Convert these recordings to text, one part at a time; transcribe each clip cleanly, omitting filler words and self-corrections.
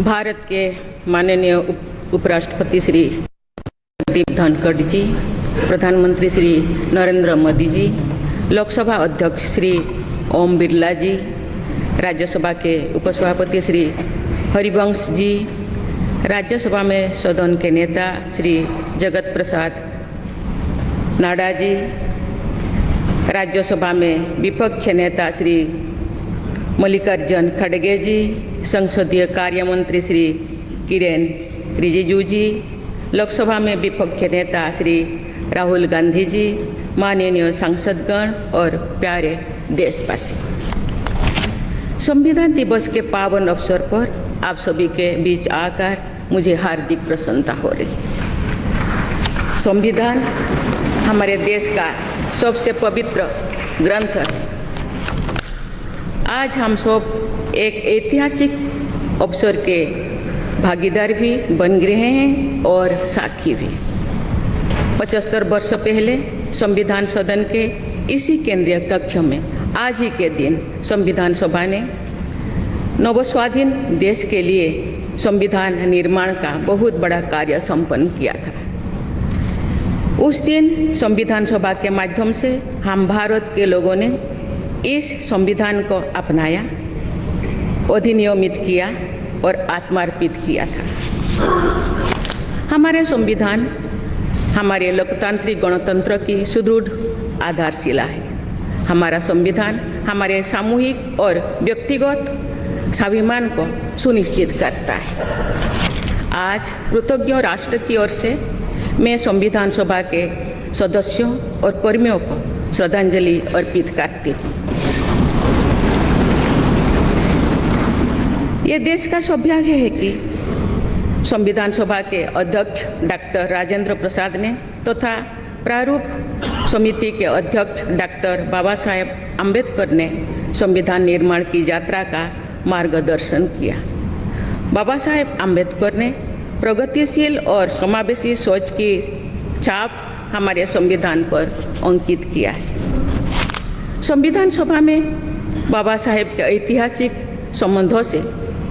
भारत के माननीय उपराष्ट्रपति श्री जगदीप धनखड़ जी, प्रधानमंत्री श्री नरेंद्र मोदी जी, लोकसभा अध्यक्ष श्री ओम बिरला जी, राज्यसभा के उपसभापति श्री हरिवंश जी, राज्यसभा में सदन के नेता श्री जगत प्रसाद नाडा जी, राज्यसभा में विपक्ष नेता श्री मल्लिकार्जुन खड़गे जी, संसदीय कार्य मंत्री श्री किरेन रिजिजू जी, लोकसभा में विपक्ष नेता श्री राहुल गांधी जी, माननीय सांसदगण और प्यारे देशवासी, संविधान दिवस के पावन अवसर पर आप सभी के बीच आकर मुझे हार्दिक प्रसन्नता हो रही। संविधान हमारे देश का सबसे पवित्र ग्रंथ है। आज हम सब एक ऐतिहासिक अवसर के भागीदार भी बन गए हैं और साक्षी भी। 75 वर्ष पहले संविधान सदन के इसी केंद्रीय कक्ष में आज ही के दिन संविधान सभा ने नवस्वाधीन देश के लिए संविधान निर्माण का बहुत बड़ा कार्य संपन्न किया था। उस दिन संविधान सभा के माध्यम से हम भारत के लोगों ने इस संविधान को अपनाया, अधिनियमित किया और आत्मार्पित किया था। हमारे संविधान हमारे लोकतांत्रिक गणतंत्र की सुदृढ़ आधारशिला है। हमारा संविधान हमारे सामूहिक और व्यक्तिगत स्वाभिमान को सुनिश्चित करता है। आज कृतज्ञ राष्ट्र की ओर से मैं संविधान सभा के सदस्यों और कर्मियों को श्रद्धांजलि अर्पित करती हूँ। ये देश का सौभाग्य है कि संविधान सभा के अध्यक्ष डॉक्टर राजेंद्र प्रसाद ने तथा प्रारूप समिति के अध्यक्ष डॉक्टर बाबा साहेब अम्बेडकर ने संविधान निर्माण की यात्रा का मार्गदर्शन किया। बाबा साहेब अम्बेडकर ने प्रगतिशील और समावेशी सोच की छाप हमारे संविधान पर अंकित किया है। संविधान सभा में बाबा साहेब के ऐतिहासिक संबंधों से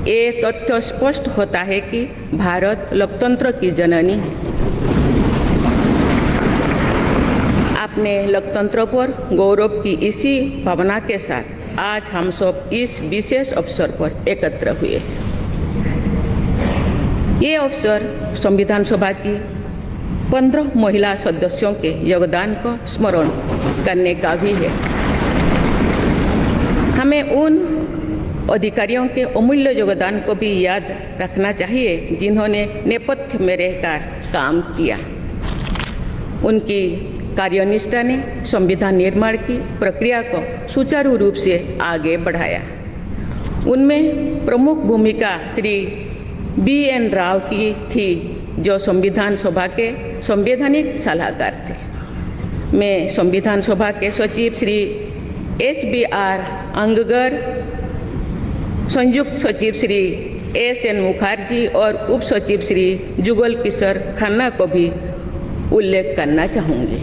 ये तथ्य स्पष्ट होता है कि भारत लोकतंत्र की जननी है। अपने लोकतंत्र पर गौरव की इसी भावना के साथ आज हम सब इस विशेष अवसर पर एकत्र हुए हैं। ये अवसर संविधान सभा की 15 महिला सदस्यों के योगदान को स्मरण करने का भी है। हमें उन अधिकारियों के अमूल्य योगदान को भी याद रखना चाहिए जिन्होंने नेपथ्य में रहकर काम किया। उनकी कार्यनिष्ठा ने संविधान निर्माण की प्रक्रिया को सुचारू रूप से आगे बढ़ाया। उनमें प्रमुख भूमिका श्री BN राव की थी, जो संविधान सभा के संवैधानिक सलाहकार थे। मैं संविधान सभा के सचिव श्री HBR अंगगर, संयुक्त सचिव श्री SN मुखर्जी और उप सचिव श्री जुगल किशोर खन्ना को भी उल्लेख करना चाहूँगी।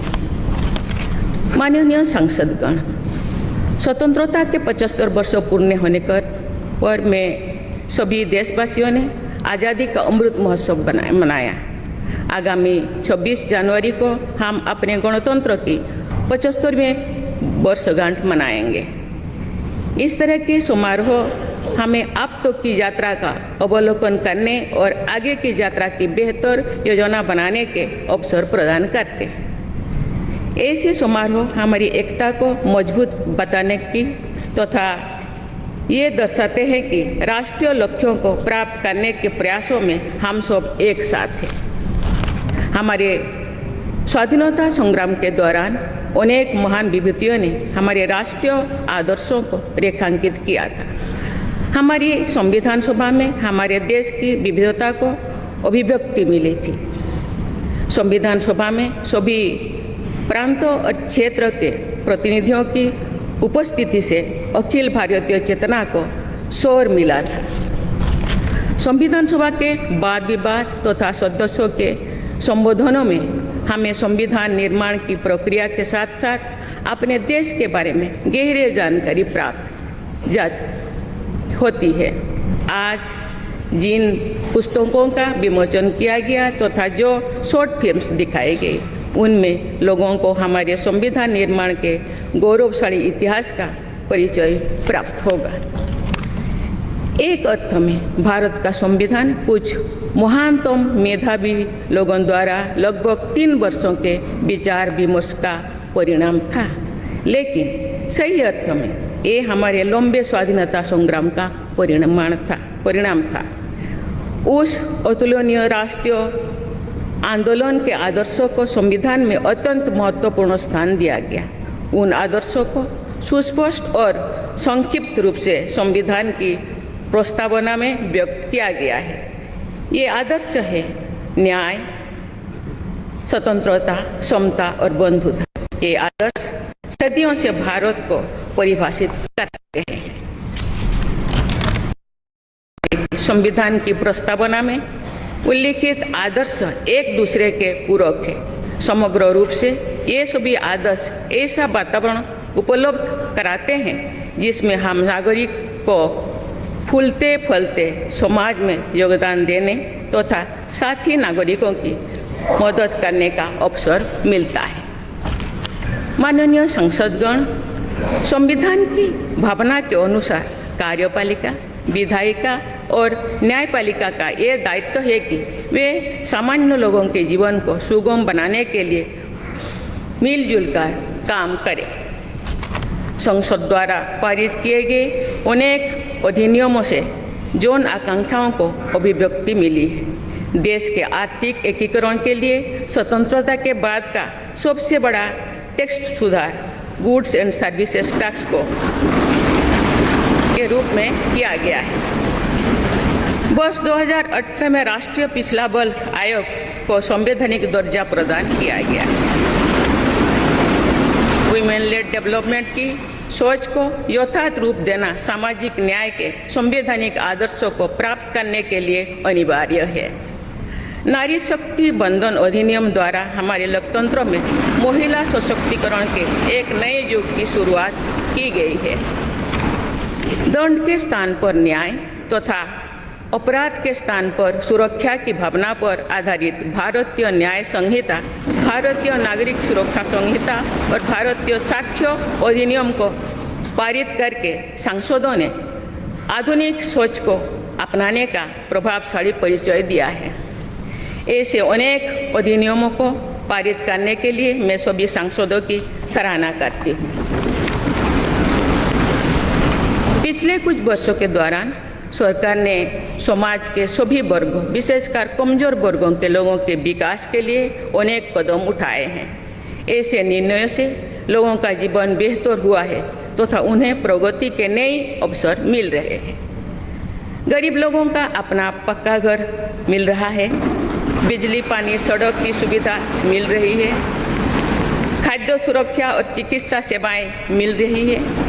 माननीय सांसदगण, स्वतंत्रता के 75 वर्ष पूर्ण होने पर मैं सभी देशवासियों ने आज़ादी का अमृत महोत्सव मनाया। आगामी 26 जनवरी को हम अपने गणतंत्र की 75वें वर्षगांठ मनाएंगे। इस तरह के समारोह हमें अब तक की यात्रा का अवलोकन करने और आगे की यात्रा की बेहतर योजना बनाने के अवसर प्रदान करते हैं। ऐसे समारोह हमारी एकता को मजबूत बताने की तथा ये दर्शाते हैं कि राष्ट्रीय लक्ष्यों को प्राप्त करने के प्रयासों में हम सब एक साथ हैं। हमारे स्वाधीनता संग्राम के दौरान अनेक महान विभूतियों ने हमारे राष्ट्रीय आदर्शों को रेखांकित किया था। हमारी संविधान सभा में हमारे देश की विविधता को अभिव्यक्ति मिली थी। संविधान सभा में सभी प्रांतों और क्षेत्र के प्रतिनिधियों की उपस्थिति से अखिल भारतीय चेतना को शोर मिला था। संविधान सभा के वाद विवाद तथा सदस्यों के संबोधनों में हमें संविधान निर्माण की प्रक्रिया के साथ साथ अपने देश के बारे में गहरी जानकारी प्राप्त होती है। आज जिन पुस्तकों का विमोचन किया गया तथा जो शॉर्ट फिल्म्स दिखाई गई उनमें लोगों को हमारे संविधान निर्माण के गौरवशाली इतिहास का परिचय प्राप्त होगा। एक अर्थ में भारत का संविधान कुछ महानतम मेधावी लोगों द्वारा लगभग 3 वर्षों के विचार विमर्श का परिणाम था, लेकिन सही अर्थ में ये हमारे लंबे स्वाधीनता संग्राम का परिणाम था। उस अतुलनीय राष्ट्रीय आंदोलन के आदर्शों को संविधान में अत्यंत महत्वपूर्ण स्थान दिया गया। उन आदर्शों को सुस्पष्ट और संक्षिप्त रूप से संविधान की प्रस्तावना में व्यक्त किया गया है। ये आदर्श है न्याय, स्वतंत्रता, समता और बंधुता। ये आदर्श सदियों से भारत को परिभाषित करते हैं। संविधान की प्रस्तावना में उल्लिखित आदर्श एक दूसरे के पूरक है। समग्र रूप से ये सभी आदर्श ऐसा वातावरण उपलब्ध कराते हैं जिसमें हम नागरिक को फूलते फलते समाज में योगदान देने तथा साथी नागरिकों की मदद करने का अवसर मिलता है। माननीय संसदगण, संविधान की भावना के अनुसार कार्यपालिका, विधायिका और न्यायपालिका का ये दायित्व है कि वे सामान्य लोगों के जीवन को सुगम बनाने के लिए मिलजुल कर काम करें। संसद द्वारा पारित किए गए अनेक अधिनियमों से जौन आकांक्षाओं को अभिव्यक्ति मिली है। देश के आर्थिक एकीकरण के लिए स्वतंत्रता के बाद का सबसे बड़ा टैक्स सुधार गुड्स एंड सर्विसेज टैक्स को के रूप में किया गया है। वर्ष 2018 में राष्ट्रीय पिछड़ा बल आयोग को संवैधानिक दर्जा प्रदान किया गया है। वुमेन लेड डेवलपमेंट की सोच को यथार्थ रूप देना सामाजिक न्याय के संवैधानिक आदर्शों को प्राप्त करने के लिए अनिवार्य है। नारी शक्ति बंधन अधिनियम द्वारा हमारे लोकतंत्र में महिला सशक्तिकरण के एक नए युग की शुरुआत की गई है। दंड के स्थान पर न्याय तथा अपराध के स्थान पर सुरक्षा की भावना पर आधारित भारतीय न्याय संहिता, भारतीय नागरिक सुरक्षा संहिता और भारतीय साक्ष्य अधिनियम को पारित करके सांसदों ने आधुनिक सोच को अपनाने का प्रभावशाली परिचय दिया है। ऐसे अनेक अधिनियमों को पारित करने के लिए मैं सभी सांसदों की सराहना करती हूँ। पिछले कुछ वर्षों के दौरान सरकार ने समाज के सभी वर्गों, विशेषकर कमजोर वर्गों के लोगों के विकास के लिए अनेक कदम उठाए हैं। ऐसे निर्णयों से लोगों का जीवन बेहतर हुआ है तथा उन्हें प्रगति के नए अवसर मिल रहे हैं। गरीब लोगों का अपना पक्का घर मिल रहा है, बिजली, पानी, सड़क की सुविधा मिल रही है, खाद्य सुरक्षा और चिकित्सा सेवाएं मिल रही है।